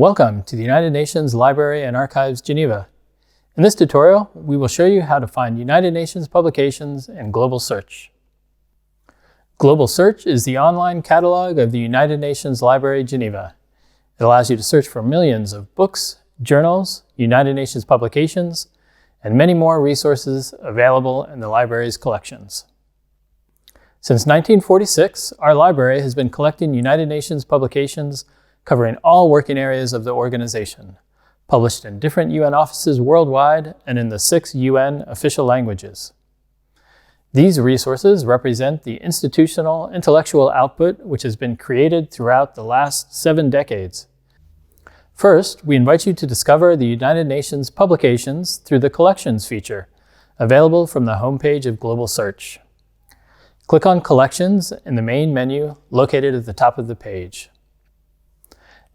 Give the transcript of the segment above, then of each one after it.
Welcome to the United Nations Library and Archives, Geneva. In this tutorial, we will show you how to find United Nations publications in Global Search. Global Search is the online catalog of the United Nations Library, Geneva. It allows you to search for millions of books, journals, United Nations publications, and many more resources available in the library's collections. Since 1946, our library has been collecting United Nations publications covering all working areas of the organization, published in different UN offices worldwide and in the 6 UN official languages. These resources represent the institutional intellectual output which has been created throughout the last 7 decades. First, we invite you to discover the United Nations publications through the Collections feature, available from the homepage of Global Search. Click on Collections in the main menu located at the top of the page.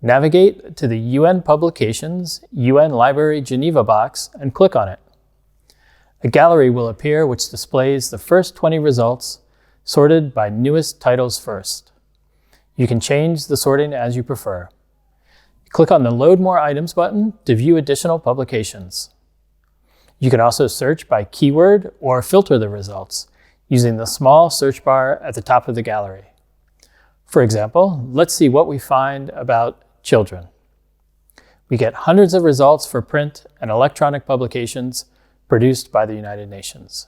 Navigate to the UN Publications UN Library Geneva box and click on it. A gallery will appear which displays the first 20 results, sorted by newest titles first. You can change the sorting as you prefer. Click on the Load More Items button to view additional publications. You can also search by keyword or filter the results using the small search bar at the top of the gallery. For example, let's see what we find about children. We get hundreds of results for print and electronic publications produced by the United Nations.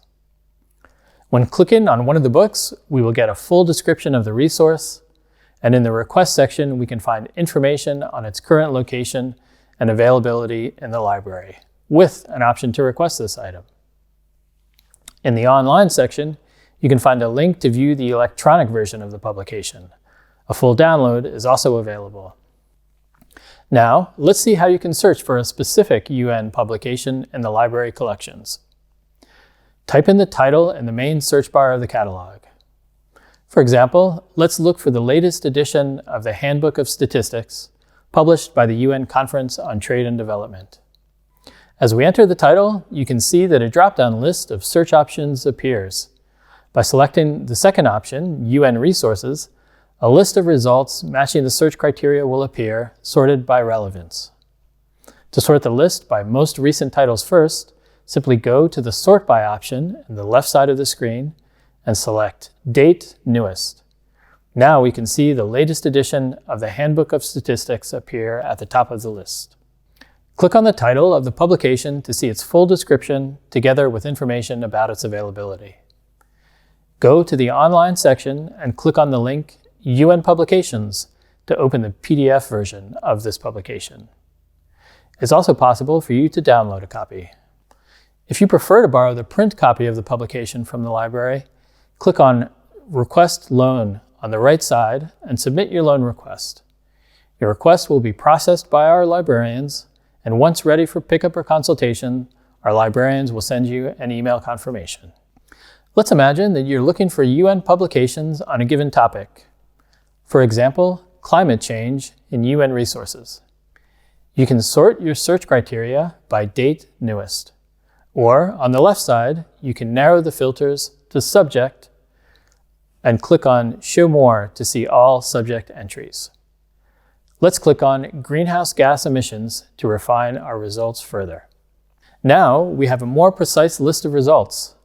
When clicking on one of the books, we will get a full description of the resource, and in the request section, we can find information on its current location and availability in the library, with an option to request this item. In the online section, you can find a link to view the electronic version of the publication. A full download is also available. Now, let's see how you can search for a specific UN publication in the library collections. Type in the title in the main search bar of the catalog. For example, let's look for the latest edition of the Handbook of Statistics, published by the UN Conference on Trade and Development. As we enter the title, you can see that a drop-down list of search options appears. By selecting the second option, UN Resources, a list of results matching the search criteria will appear, sorted by relevance. To sort the list by most recent titles first, simply go to the Sort By option on the left side of the screen and select Date Newest. Now we can see the latest edition of the Handbook of Statistics appear at the top of the list. Click on the title of the publication to see its full description together with information about its availability. Go to the online section and click on the link UN Publications to open the PDF version of this publication. It's also possible for you to download a copy. If you prefer to borrow the print copy of the publication from the library, click on Request Loan on the right side and submit your loan request. Your request will be processed by our librarians, and once ready for pickup or consultation, our librarians will send you an email confirmation. Let's imagine that you're looking for UN publications on a given topic. For example, climate change in UN resources. You can sort your search criteria by date newest. Or on the left side, you can narrow the filters to subject and click on Show More to see all subject entries. Let's click on Greenhouse Gas Emissions to refine our results further. Now we have a more precise list of results.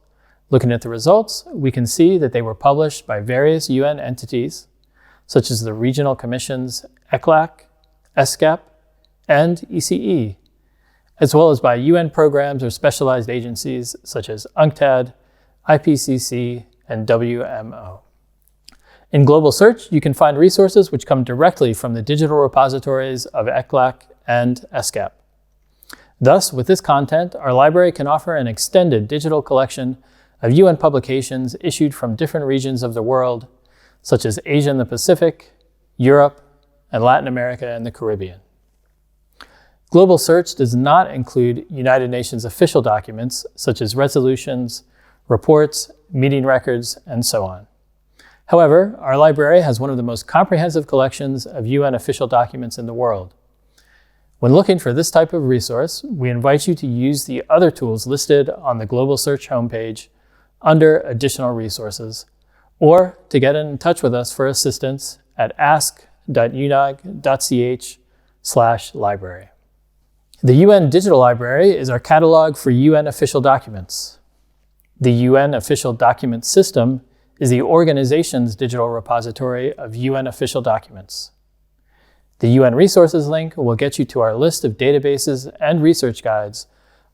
Looking at the results, we can see that they were published by various UN entities, such as the regional commissions ECLAC, ESCAP, and ECE, as well as by UN programs or specialized agencies such as UNCTAD, IPCC, and WMO. In Global Search, you can find resources which come directly from the digital repositories of ECLAC and ESCAP. Thus, with this content, our library can offer an extended digital collection of UN publications issued from different regions of the world, such as Asia and the Pacific, Europe, and Latin America and the Caribbean. Global Search does not include United Nations official documents, such as resolutions, reports, meeting records, and so on. However, our library has one of the most comprehensive collections of UN official documents in the world. When looking for this type of resource, we invite you to use the other tools listed on the Global Search homepage under Additional Resources, or to get in touch with us for assistance at ask.unag.ch UN.org/library. The UN Digital Library is our catalog for UN official documents. The UN Official Document System is the organization's digital repository of UN official documents. The UN Resources link will get you to our list of databases and research guides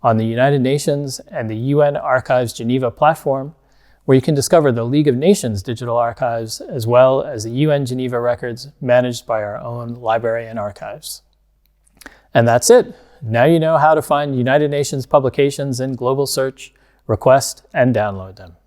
on the United Nations and the UN Archives Geneva platform, where you can discover the League of Nations digital archives as well as the UN Geneva records managed by our own library and archives. And that's it. Now you know how to find United Nations publications in Global Search, request, and download them.